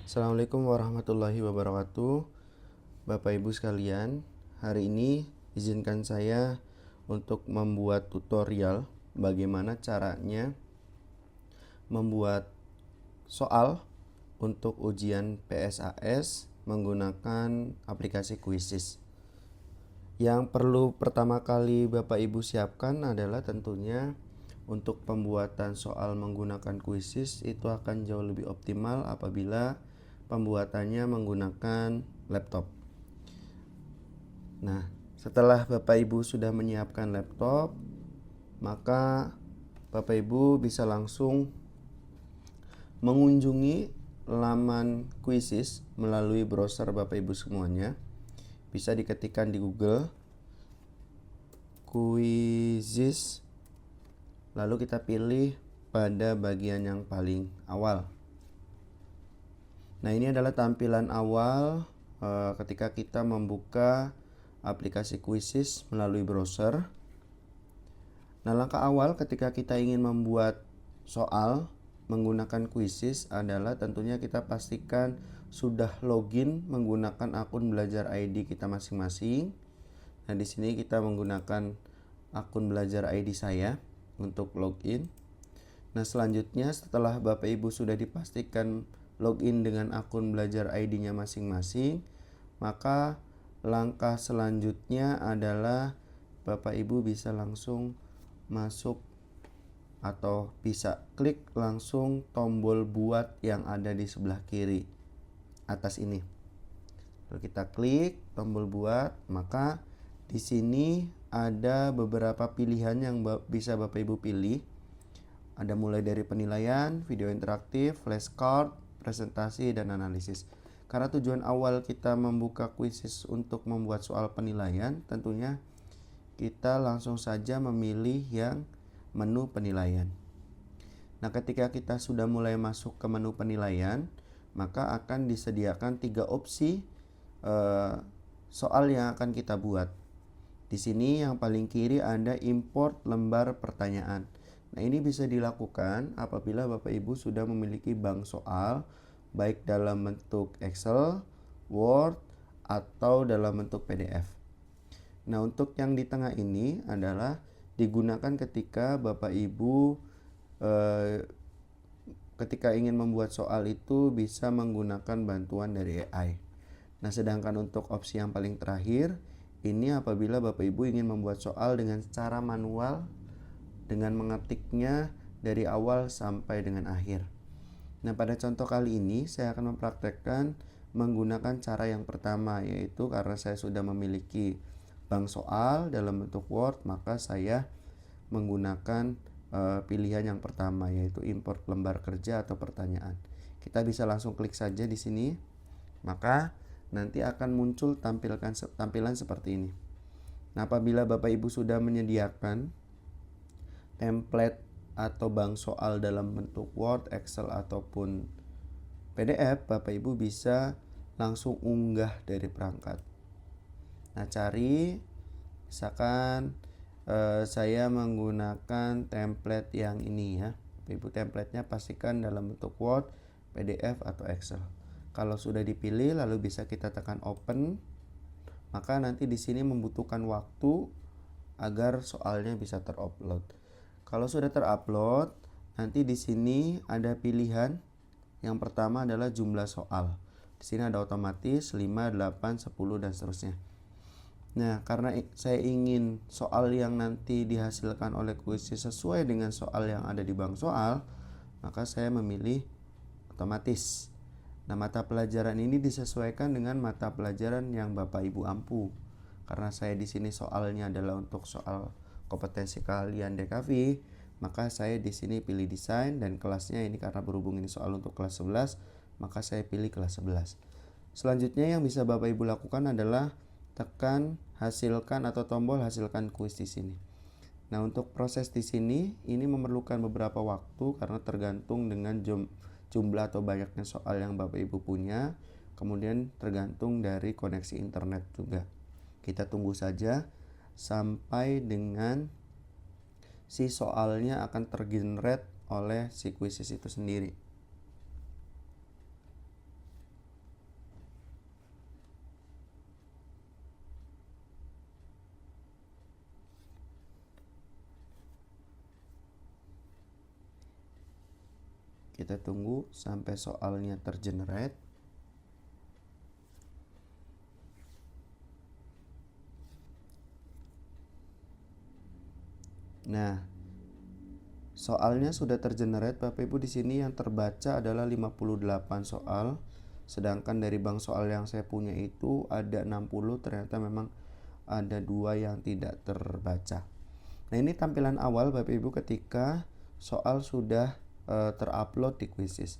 Assalamualaikum warahmatullahi wabarakatuh. Bapak Ibu sekalian, hari ini izinkan saya untuk membuat tutorial bagaimana caranya membuat soal untuk ujian PSAS menggunakan aplikasi Quizizz. Yang perlu pertama kali Bapak Ibu siapkan adalah tentunya untuk pembuatan soal menggunakan Quizizz itu akan jauh lebih optimal apabila pembuatannya menggunakan laptop. Nah, setelah Bapak Ibu sudah menyiapkan laptop, maka Bapak Ibu bisa langsung mengunjungi laman Quizizz melalui browser Bapak Ibu semuanya. Bisa diketikkan di Google Quizizz, lalu kita pilih pada bagian yang paling awal. Nah, ini adalah tampilan awal ketika kita membuka aplikasi Quizizz melalui browser. Nah, langkah awal ketika kita ingin membuat soal menggunakan Quizizz adalah tentunya kita pastikan sudah login menggunakan akun belajar ID kita masing-masing. Nah, di sini kita menggunakan akun belajar ID saya untuk login. Nah, selanjutnya setelah Bapak Ibu sudah dipastikan login dengan akun belajar ID-nya masing-masing, maka langkah selanjutnya adalah Bapak Ibu bisa langsung masuk atau bisa klik langsung tombol buat yang ada di sebelah kiri atas ini. Lalu kita klik tombol buat, maka di sini ada beberapa pilihan yang bisa Bapak Ibu pilih. Ada mulai dari penilaian, video interaktif, flashcard, presentasi, dan analisis. Karena tujuan awal kita membuka Quizizz untuk membuat soal penilaian, tentunya kita langsung saja memilih yang menu penilaian. Nah, ketika kita sudah mulai masuk ke menu penilaian, maka akan disediakan 3 opsi soal yang akan kita buat. Di sini yang paling kiri ada import lembar pertanyaan. Nah, ini bisa dilakukan apabila Bapak Ibu sudah memiliki bank soal baik dalam bentuk Excel, Word, atau dalam bentuk PDF. Nah, untuk yang di tengah ini adalah digunakan ketika Bapak Ibu ketika ingin membuat soal itu bisa menggunakan bantuan dari AI. Nah, sedangkan untuk opsi yang paling terakhir ini apabila Bapak Ibu ingin membuat soal dengan cara manual dengan mengetiknya dari awal sampai dengan akhir. Nah, pada contoh kali ini saya akan mempraktekkan menggunakan cara yang pertama, yaitu karena saya sudah memiliki bank soal dalam bentuk Word, maka saya menggunakan pilihan yang pertama, yaitu import lembar kerja atau pertanyaan. Kita bisa langsung klik saja di sini, maka nanti akan muncul tampilan seperti ini. Nah, apabila Bapak Ibu sudah menyediakan template atau bank soal dalam bentuk Word, Excel, ataupun PDF, Bapak Ibu bisa langsung unggah dari perangkat. Nah, cari, misalkan saya menggunakan template yang ini ya. Bapak Ibu, template-nya pastikan dalam bentuk Word, PDF, atau Excel. Kalau sudah dipilih, lalu bisa kita tekan open. Maka nanti di sini membutuhkan waktu agar soalnya bisa terupload. Kalau sudah terupload, nanti di sini ada pilihan. Yang pertama adalah jumlah soal. Di sini ada otomatis 5, 8, 10 dan seterusnya. Nah, karena saya ingin soal yang nanti dihasilkan oleh Quizizz sesuai dengan soal yang ada di bank soal, maka saya memilih otomatis. Nah, mata pelajaran ini disesuaikan dengan mata pelajaran yang Bapak Ibu ampu. Karena saya di sini soalnya adalah untuk soal kompetensi keahlian DKV, maka saya di sini pilih desain, dan kelasnya ini karena berhubung ini soal untuk kelas 11, maka saya pilih kelas 11. Selanjutnya yang bisa Bapak Ibu lakukan adalah tekan hasilkan atau tombol hasilkan kuis di sini. Nah, untuk proses di sini ini memerlukan beberapa waktu karena tergantung dengan jumlah atau banyaknya soal yang Bapak Ibu punya, kemudian tergantung dari koneksi internet juga. Kita tunggu saja sampai dengan si soalnya akan tergenerate oleh si Quizizz itu sendiri. Kita tunggu sampai soalnya tergenerate. Nah, soalnya sudah tergenerate Bapak Ibu. Di sini yang terbaca adalah 58 soal. Sedangkan dari bank soal yang saya punya itu ada 60, ternyata memang ada 2 yang tidak terbaca. Nah, ini tampilan awal Bapak Ibu ketika soal sudah terupload di Quizizz.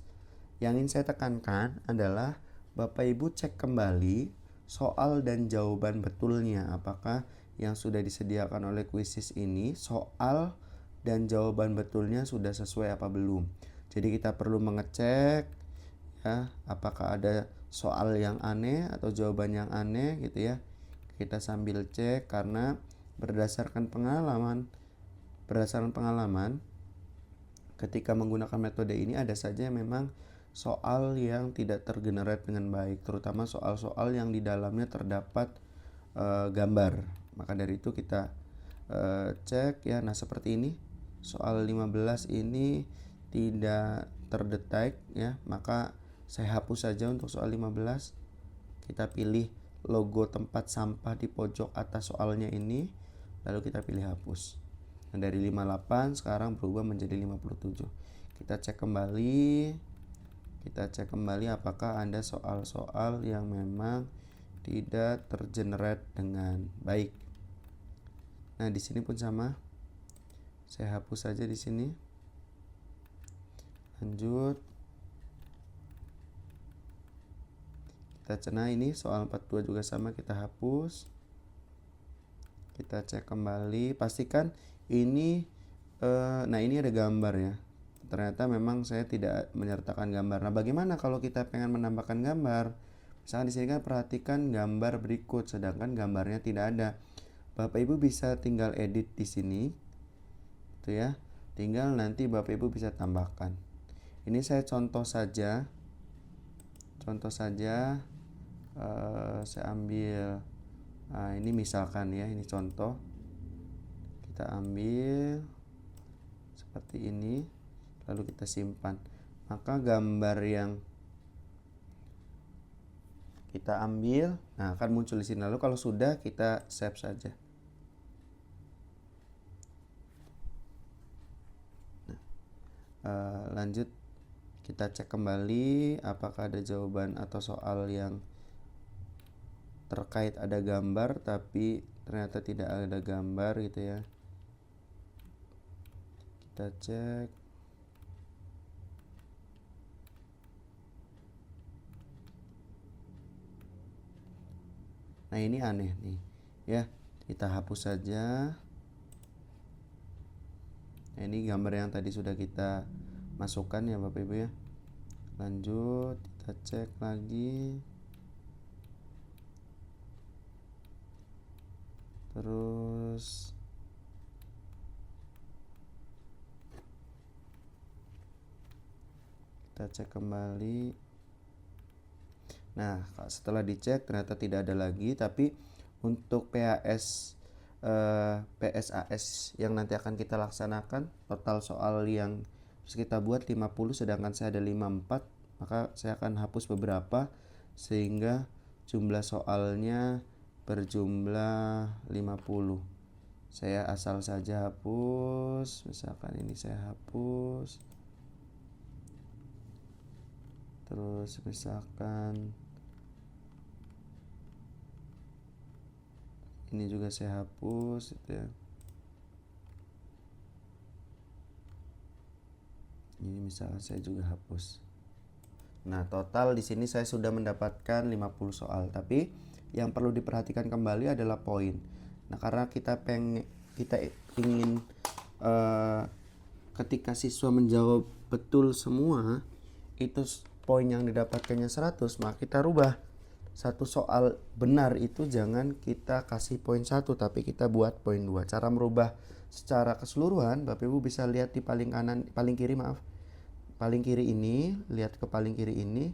Yang ingin saya tekankan adalah Bapak Ibu cek kembali soal dan jawaban betulnya. Apakah yang sudah disediakan oleh Quizizz ini soal dan jawaban betulnya sudah sesuai apa belum. Jadi kita perlu mengecek ya, apakah ada soal yang aneh atau jawaban yang aneh gitu ya. Kita sambil cek karena berdasarkan pengalaman ketika menggunakan metode ini ada saja memang soal yang tidak tergenerate dengan baik, terutama soal-soal yang di dalamnya terdapat gambar. Maka dari itu kita cek ya. Nah, seperti ini. Soal 15 ini tidak terdetek ya, maka saya hapus saja untuk soal 15. Kita pilih logo tempat sampah di pojok atas soalnya ini, lalu kita pilih hapus. Nah, dari 58 sekarang berubah menjadi 57. Kita cek kembali apakah ada soal-soal yang memang tidak tergenerate dengan baik. Nah, di sini pun sama. Saya hapus saja di sini. Lanjut. Kita cek, ini soal 42 juga sama, kita hapus. Kita cek kembali, pastikan ini nah ini ada gambar ya. Ternyata memang saya tidak menyertakan gambar. Nah, bagaimana kalau kita pengen menambahkan gambar? Misalkan di sini kan perhatikan gambar berikut, sedangkan gambarnya tidak ada. Bapak Ibu bisa tinggal edit di sini, gitu ya. Tinggal nanti Bapak Ibu bisa tambahkan. Ini saya contoh saja. Saya ambil. Nah, ini misalkan ya, ini contoh. Kita ambil seperti ini, lalu kita simpan. Maka gambar yang kita ambil, nah akan muncul di sini. Lalu kalau sudah, kita save saja. Lanjut, kita cek kembali apakah ada jawaban atau soal yang terkait ada gambar tapi ternyata tidak ada gambar gitu ya. Kita cek. Nah, ini aneh nih ya, kita hapus saja. Nah, ini gambar yang tadi sudah kita masukkan ya Bapak Ibu ya. Lanjut, kita cek lagi. Terus kita cek kembali. Nah, setelah dicek ternyata tidak ada lagi, tapi untuk PSAS yang nanti akan kita laksanakan, total soal yang harus kita buat 50, sedangkan saya ada 54, maka saya akan hapus beberapa sehingga jumlah soalnya berjumlah 50. Saya asal saja hapus, misalkan ini saya hapus. Terus misalkan ini juga saya hapus gitu ya. Ini misalkan saya juga hapus. Nah, total di sini saya sudah mendapatkan 50 soal, tapi yang perlu diperhatikan kembali adalah poin. Nah, karena kita ingin ketika siswa menjawab betul semua itu poin yang didapatkannya 100, maka kita rubah. Satu soal benar itu jangan kita kasih poin 1, tapi kita buat poin 2. Cara merubah secara keseluruhan, Bapak Ibu bisa lihat di paling kiri ini, lihat ke paling kiri ini,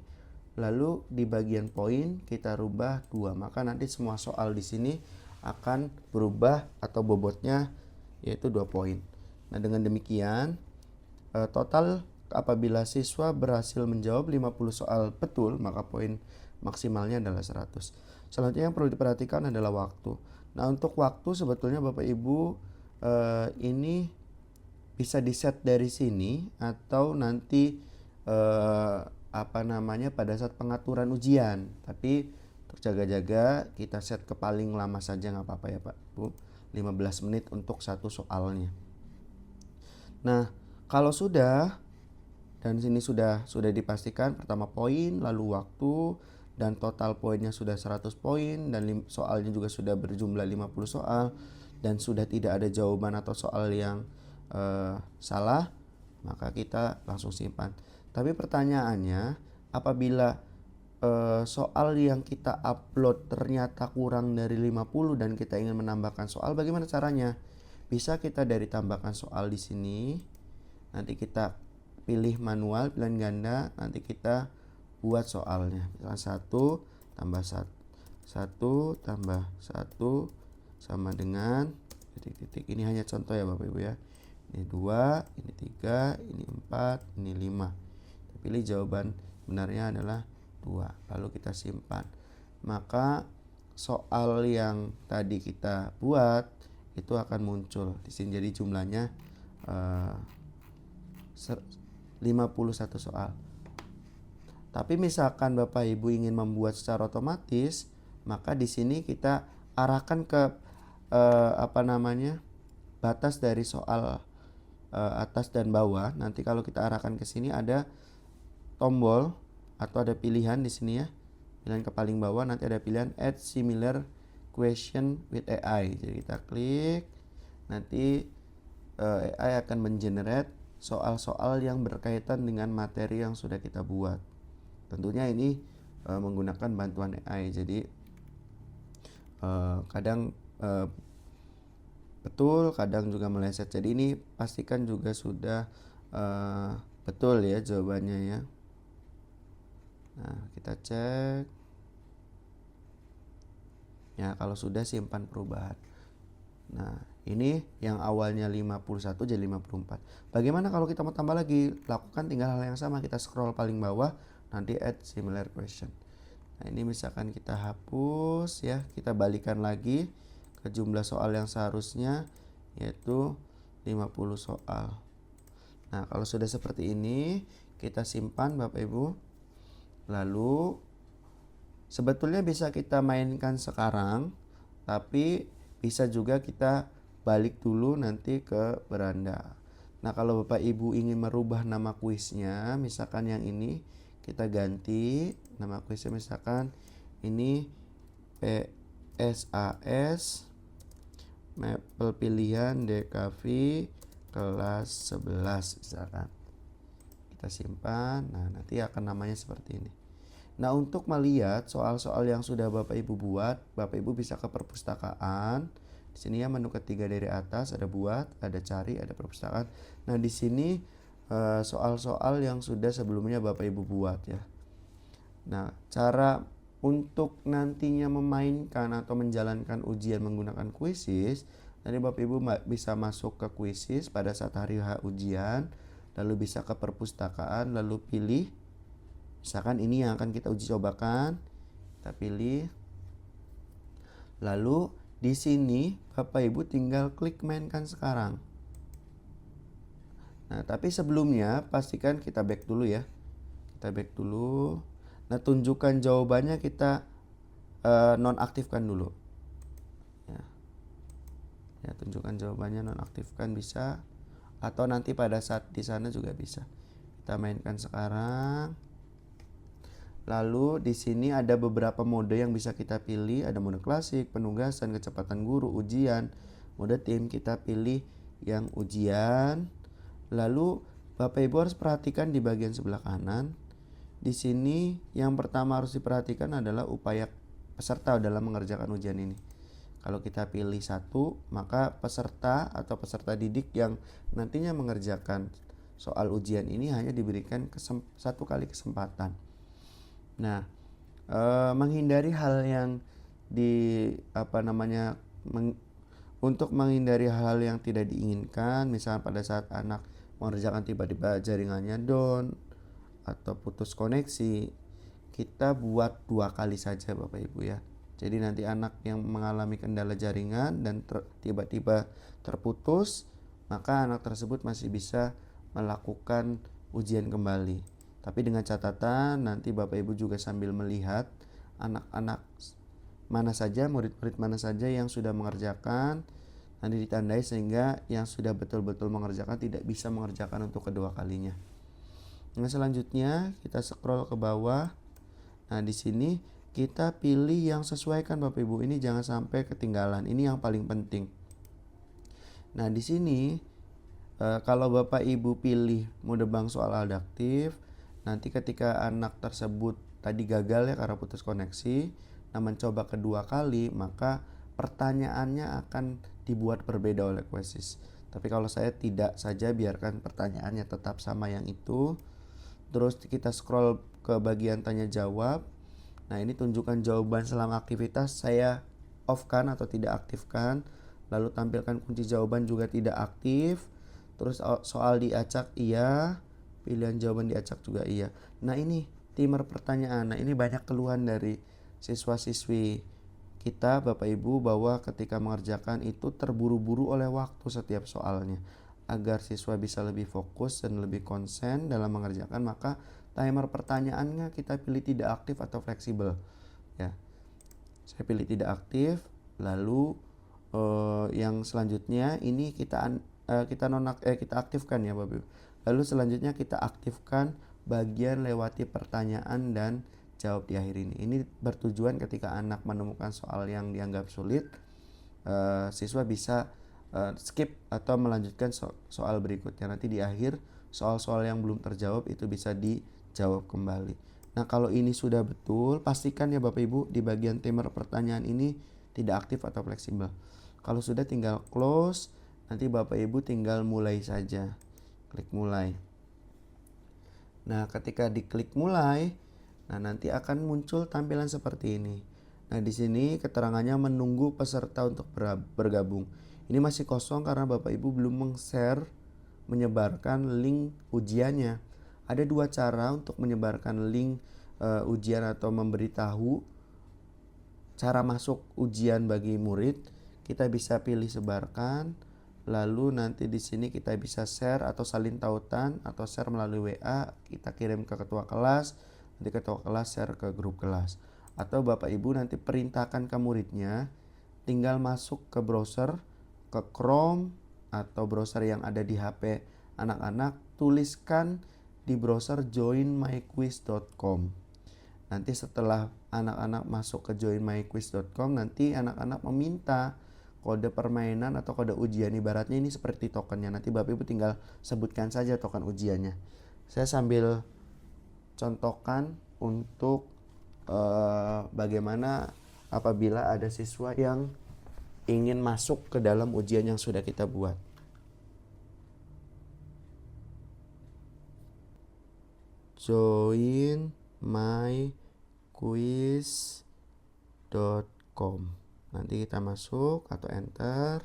lalu di bagian poin kita rubah 2. Maka nanti semua soal di sini akan berubah atau bobotnya yaitu 2 poin. Nah, dengan demikian total apabila siswa berhasil menjawab 50 soal betul, maka poin maksimalnya adalah 100. Selanjutnya yang perlu diperhatikan adalah waktu. Nah, untuk waktu sebetulnya Bapak Ibu ini bisa di-set dari sini atau nanti pada saat pengaturan ujian. Tapi untuk jaga-jaga kita set ke paling lama saja, nggak apa-apa ya Pak Bu, 15 menit untuk satu soalnya. Nah, kalau sudah dan sini sudah dipastikan pertama poin, lalu waktu, dan total poinnya sudah 100 poin, dan soalnya juga sudah berjumlah 50 soal, dan sudah tidak ada jawaban atau soal yang salah, maka kita langsung simpan. Tapi pertanyaannya, apabila soal yang kita upload ternyata kurang dari 50 dan kita ingin menambahkan soal, bagaimana caranya? Bisa kita dari tambahkan soal di sini. Nanti kita pilih manual, pilihan ganda, nanti kita buat soalnya. Misalnya 1 tambah 1 tambah 1 sama dengan titik-titik. Ini hanya contoh ya Bapak Ibu ya. Ini 2, ini 3, ini 4, ini 5. Kita pilih jawaban benarnya adalah 2. Lalu kita simpan. Maka soal yang tadi kita buat itu akan muncul di sini. Jadi jumlahnya 51 soal. Tapi misalkan Bapak Ibu ingin membuat secara otomatis, maka di sini kita arahkan ke batas dari soal atas dan bawah. Nanti kalau kita arahkan ke sini ada tombol atau ada pilihan di sini ya. Pilihan ke paling bawah nanti ada pilihan add similar question with AI. Jadi kita klik, nanti AI akan mengenerate soal-soal yang berkaitan dengan materi yang sudah kita buat. Tentunya ini menggunakan bantuan AI. Jadi kadang betul, kadang juga meleset. Jadi ini pastikan juga sudah betul ya jawabannya ya. Nah, kita cek. Ya, kalau sudah simpan perubahan. Nah, ini yang awalnya 51 jadi 54. Bagaimana kalau kita mau tambah lagi? Lakukan tinggal hal yang sama, kita scroll paling bawah, nanti add similar question. Nah, ini misalkan kita hapus ya, kita balikan lagi ke jumlah soal yang seharusnya, yaitu 50 soal. Nah, kalau sudah seperti ini, kita simpan Bapak Ibu. Lalu sebetulnya bisa kita mainkan sekarang, tapi bisa juga kita balik dulu nanti ke beranda. Nah, kalau Bapak Ibu ingin merubah nama kuisnya, misalkan yang ini kita ganti nama kuisnya, misalkan ini PSAS Mapel pilihan DKV kelas 11 misalkan. Kita simpan. Nah, nanti akan namanya seperti ini. Nah, untuk melihat soal-soal yang sudah Bapak Ibu buat, Bapak Ibu bisa ke perpustakaan. Di sini ya, menu ketiga dari atas ada buat, ada cari, ada perpustakaan. Nah, di sini soal-soal yang sudah sebelumnya Bapak Ibu buat ya. Nah, cara untuk nantinya memainkan atau menjalankan ujian menggunakan Quizizz, nanti Bapak Ibu bisa masuk ke Quizizz pada saat hari H ujian, lalu bisa ke perpustakaan, lalu pilih misalkan ini yang akan kita uji cobakan, kita pilih, lalu di sini Bapak Ibu tinggal klik mainkan sekarang. Nah, tapi sebelumnya pastikan kita back dulu ya, kita back dulu. Nah, tunjukkan jawabannya kita nonaktifkan dulu ya, tunjukkan jawabannya nonaktifkan bisa, atau nanti pada saat di sana juga bisa. Kita mainkan sekarang. Lalu di sini ada beberapa mode yang bisa kita pilih, ada mode klasik, penugasan, kecepatan guru, ujian, mode tim. Kita pilih yang ujian. Lalu Bapak Ibu harus perhatikan di bagian sebelah kanan. Di sini yang pertama harus diperhatikan adalah upaya peserta dalam mengerjakan ujian ini. Kalau kita pilih 1, maka peserta atau peserta didik yang nantinya mengerjakan soal ujian ini hanya diberikan 1 kali kesempatan. Nah, menghindari hal yang untuk menghindari hal yang tidak diinginkan, misalnya pada saat anak mengerjakan tiba-tiba jaringannya down atau putus koneksi, kita buat 2 kali saja Bapak Ibu ya. Jadi nanti anak yang mengalami kendala jaringan dan tiba-tiba terputus, maka anak tersebut masih bisa melakukan ujian kembali. Tapi dengan catatan nanti Bapak Ibu juga sambil melihat anak-anak mana saja, murid-murid mana saja yang sudah mengerjakan, nanti ditandai sehingga yang sudah betul-betul mengerjakan tidak bisa mengerjakan untuk kedua kalinya. Nah, selanjutnya kita scroll ke bawah. Nah, di sini kita pilih yang sesuaikan Bapak Ibu. Ini jangan sampai ketinggalan. Ini yang paling penting. Nah, di sini kalau Bapak Ibu pilih mode bank soal adaptif, nanti ketika anak tersebut tadi gagal ya karena putus koneksi, nah mencoba kedua kali, maka pertanyaannya akan dibuat berbeda oleh Quizizz. Tapi kalau saya tidak saja, biarkan pertanyaannya tetap sama yang itu. Terus kita scroll ke bagian tanya jawab. Nah, ini tunjukkan jawaban selama aktivitas, saya off-kan atau tidak aktifkan. Lalu tampilkan kunci jawaban juga tidak aktif. Terus soal diacak iya, pilihan jawaban diacak juga iya. Nah, ini timer pertanyaan. Nah, ini banyak keluhan dari siswa-siswi kita Bapak Ibu bahwa ketika mengerjakan itu terburu-buru oleh waktu setiap soalnya. Agar siswa bisa lebih fokus dan lebih konsen dalam mengerjakan, maka timer pertanyaannya kita pilih tidak aktif atau fleksibel ya. Saya pilih tidak aktif. Lalu yang selanjutnya ini kita aktifkan ya Bapak Ibu. Lalu selanjutnya kita aktifkan bagian lewati pertanyaan dan jawab di akhir ini. Ini bertujuan ketika anak menemukan soal yang dianggap sulit, siswa bisa skip atau melanjutkan soal berikutnya. Nanti di akhir soal-soal yang belum terjawab itu bisa dijawab kembali. Nah, kalau ini sudah betul, pastikan ya Bapak Ibu di bagian timer pertanyaan ini tidak aktif atau fleksibel. Kalau sudah, tinggal close. Nanti Bapak Ibu tinggal mulai saja. Klik mulai. Nah, ketika diklik mulai, nah nanti akan muncul tampilan seperti ini. Nah, di sini keterangannya menunggu peserta untuk bergabung. Ini masih kosong karena Bapak Ibu belum meng-share, menyebarkan link ujiannya. Ada 2 cara untuk menyebarkan link ujian atau memberitahu cara masuk ujian bagi murid. Kita bisa pilih sebarkan, lalu nanti di sini kita bisa share atau salin tautan, atau share melalui WA, kita kirim ke ketua kelas, nanti ketua kelas share ke grup kelas. Atau Bapak Ibu nanti perintahkan ke muridnya, tinggal masuk ke browser, ke Chrome atau browser yang ada di HP anak-anak, tuliskan di browser joinmyquiz.com. Nanti setelah anak-anak masuk ke joinmyquiz.com, nanti anak-anak meminta kode permainan atau kode ujian. Ibaratnya ini seperti tokennya. Nanti Bapak Ibu tinggal sebutkan saja token ujiannya. Saya sambil contohkan untuk bagaimana apabila ada siswa yang ingin masuk ke dalam ujian yang sudah kita buat. joinmyquiz.com. Nanti kita masuk atau enter.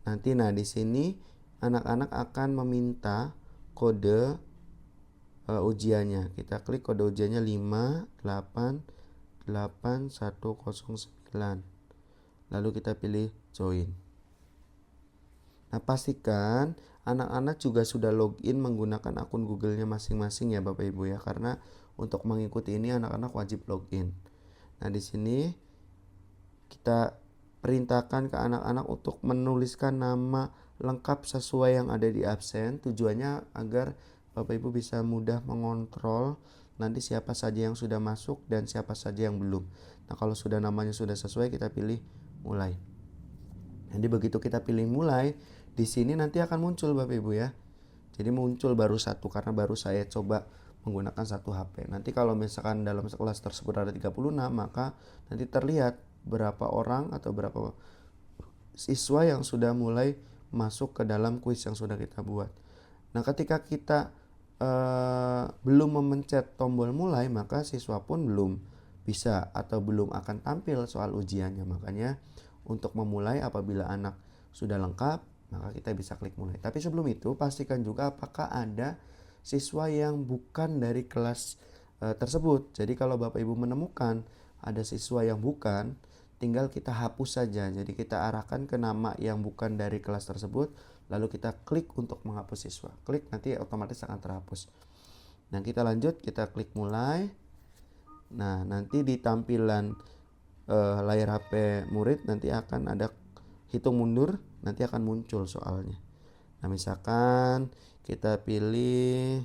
Nanti di sini anak-anak akan meminta kode ujiannya. Kita klik kode ujiannya 588109. Lalu kita pilih join. Nah, pastikan anak-anak juga sudah login menggunakan akun Google-nya masing-masing ya Bapak Ibu ya, karena untuk mengikuti ini anak-anak wajib login. Nah, di sini kita perintahkan ke anak-anak untuk menuliskan nama lengkap sesuai yang ada di absen. Tujuannya agar Bapak Ibu bisa mudah mengontrol nanti siapa saja yang sudah masuk dan siapa saja yang belum. Nah, kalau sudah namanya sudah sesuai, kita pilih mulai. Jadi begitu kita pilih mulai, di sini nanti akan muncul Bapak Ibu ya. Jadi muncul baru satu karena baru saya coba menggunakan satu HP. Nanti kalau misalkan dalam kelas tersebut ada 36, maka nanti terlihat berapa orang atau berapa siswa yang sudah mulai masuk ke dalam kuis yang sudah kita buat. Nah, ketika kita belum memencet tombol mulai, maka siswa pun belum bisa atau belum akan tampil soal ujiannya. Makanya untuk memulai, apabila anak sudah lengkap, maka kita bisa klik mulai. Tapi sebelum itu pastikan juga apakah ada siswa yang bukan dari kelas tersebut. Jadi kalau Bapak Ibu menemukan ada siswa yang bukan, tinggal kita hapus saja. Jadi kita arahkan ke nama yang bukan dari kelas tersebut, lalu kita klik untuk menghapus siswa. Klik, nanti otomatis akan terhapus. Nah, kita lanjut, kita klik mulai. Nah, nanti di tampilan layar HP murid nanti akan ada hitung mundur, nanti akan muncul soalnya. Nah, misalkan kita pilih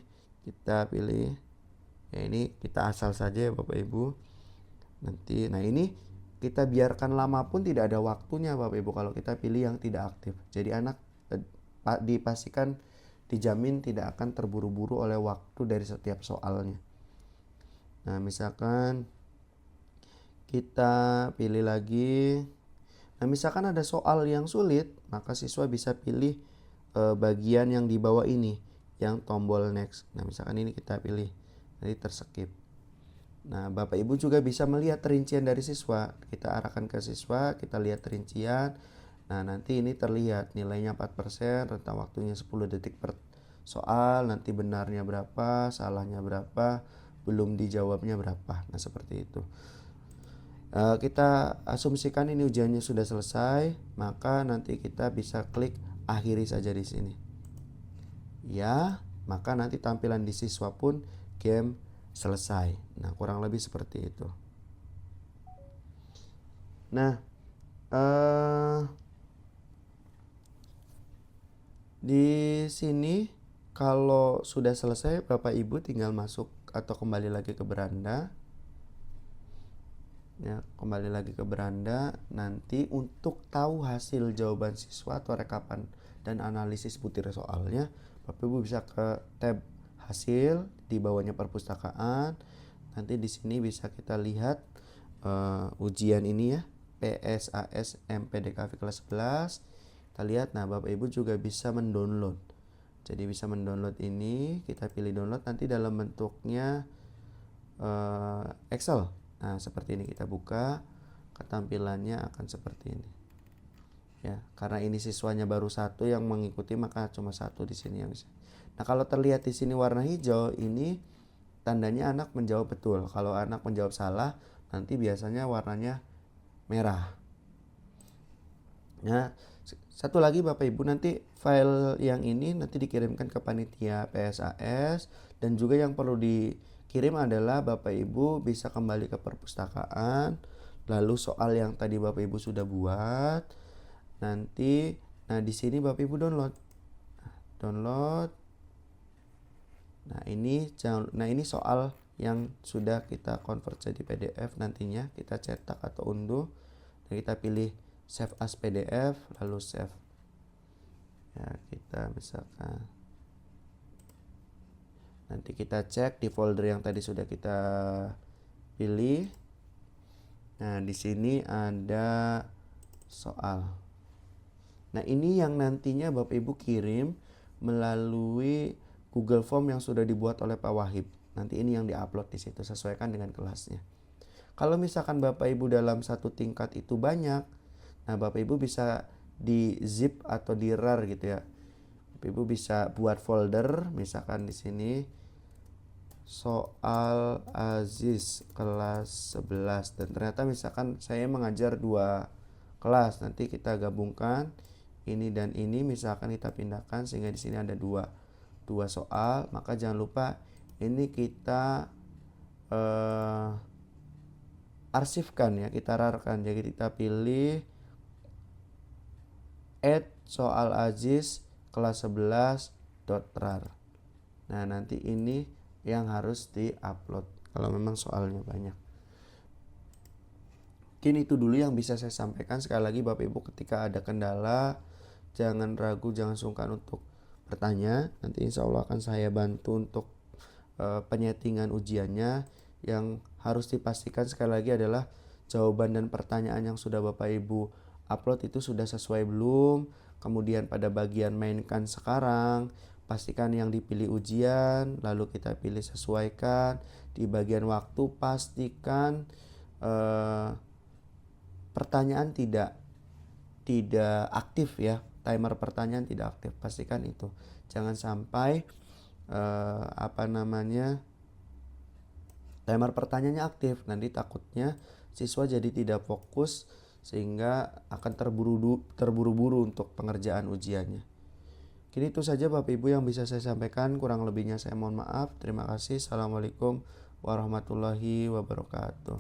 ya, ini kita asal saja ya Bapak Ibu. Nanti, nah ini kita biarkan lama pun tidak ada waktunya Bapak Ibu kalau kita pilih yang tidak aktif. Jadi anak dipastikan dijamin tidak akan terburu-buru oleh waktu dari setiap soalnya. Nah, misalkan kita pilih lagi. Nah, misalkan ada soal yang sulit, maka siswa bisa pilih bagian yang di bawah ini, yang tombol next. Nah, misalkan ini kita pilih, nanti terskip. Nah, Bapak Ibu juga bisa melihat rincian dari siswa. Kita arahkan ke siswa, kita lihat rincian. Nah, nanti ini terlihat nilainya 4%, rentang waktunya 10 detik per soal, nanti benarnya berapa, salahnya berapa, belum dijawabnya berapa. Nah, seperti itu. Kita asumsikan ini ujiannya sudah selesai, maka nanti kita bisa klik akhiri saja di sini. Ya, maka nanti tampilan di siswa pun game selesai. Nah, kurang lebih seperti itu. Nah, di sini kalau sudah selesai, Bapak Ibu tinggal masuk atau kembali lagi ke beranda. Ya, kembali lagi ke beranda. Nanti untuk tahu hasil jawaban siswa atau rekapan dan analisis butir soalnya, Bapak Ibu bisa ke tab hasil, di bawahnya perpustakaan. Nanti di sini bisa kita lihat ujian ini ya, PSAS MPDKV kelas 11. Kita lihat, nah Bapak Ibu juga bisa mendownload. Jadi bisa mendownload ini, kita pilih download, nanti dalam bentuknya Excel. Nah, seperti ini kita buka, ketampilannya akan seperti ini. Ya, karena ini siswanya baru satu yang mengikuti, maka cuma satu di sini yang bisa. Nah, kalau terlihat di sini warna hijau, ini tandanya anak menjawab betul. Kalau anak menjawab salah, nanti biasanya warnanya merah. Nah, satu lagi Bapak Ibu, nanti file yang ini nanti dikirimkan ke panitia PSAS, dan juga yang perlu dikirim adalah Bapak Ibu bisa kembali ke perpustakaan, lalu soal yang tadi Bapak Ibu sudah buat, nanti nah di sini Bapak Ibu download. Nah, ini soal yang sudah kita convert jadi PDF, nantinya kita cetak atau unduh, dan kita pilih save as PDF, lalu save. Ya, kita misalkan nanti kita cek di folder yang tadi sudah kita pilih. Nah, di sini ada soal. Nah, ini yang nantinya Bapak Ibu kirim melalui Google Form yang sudah dibuat oleh Pak Wahib. Nanti ini yang diupload di situ, sesuaikan dengan kelasnya. Kalau misalkan Bapak Ibu dalam satu tingkat itu banyak, nah Bapak Ibu bisa di zip atau di rar gitu ya. Bapak Ibu bisa buat folder, misalkan di sini soal Aziz kelas 11, dan ternyata misalkan saya mengajar 2 kelas, nanti kita gabungkan ini dan ini, misalkan kita pindahkan sehingga di sini ada dua soal, maka jangan lupa ini kita arsipkan ya, kita rarkan. Jadi kita pilih add soal Aziz kelas 11.rar. Nah, nanti ini yang harus di-upload kalau memang soalnya banyak. Mungkin itu dulu yang bisa saya sampaikan. Sekali lagi Bapak Ibu, ketika ada kendala, jangan ragu, jangan sungkan untuk bertanya. Nanti insya Allah akan saya bantu untuk penyetingan ujiannya. Yang harus dipastikan sekali lagi adalah jawaban dan pertanyaan yang sudah Bapak Ibu upload itu sudah sesuai belum. Kemudian pada bagian mainkan sekarang, pastikan yang dipilih ujian, lalu kita pilih sesuaikan. Di bagian waktu pastikan pertanyaan tidak aktif ya, timer pertanyaan tidak aktif. Pastikan itu. Jangan sampai timer pertanyaannya aktif. Nanti takutnya siswa jadi tidak fokus sehingga akan terburu-buru untuk pengerjaan ujiannya. Kini itu saja Bapak Ibu yang bisa saya sampaikan. Kurang lebihnya saya mohon maaf. Terima kasih. Assalamualaikum warahmatullahi wabarakatuh.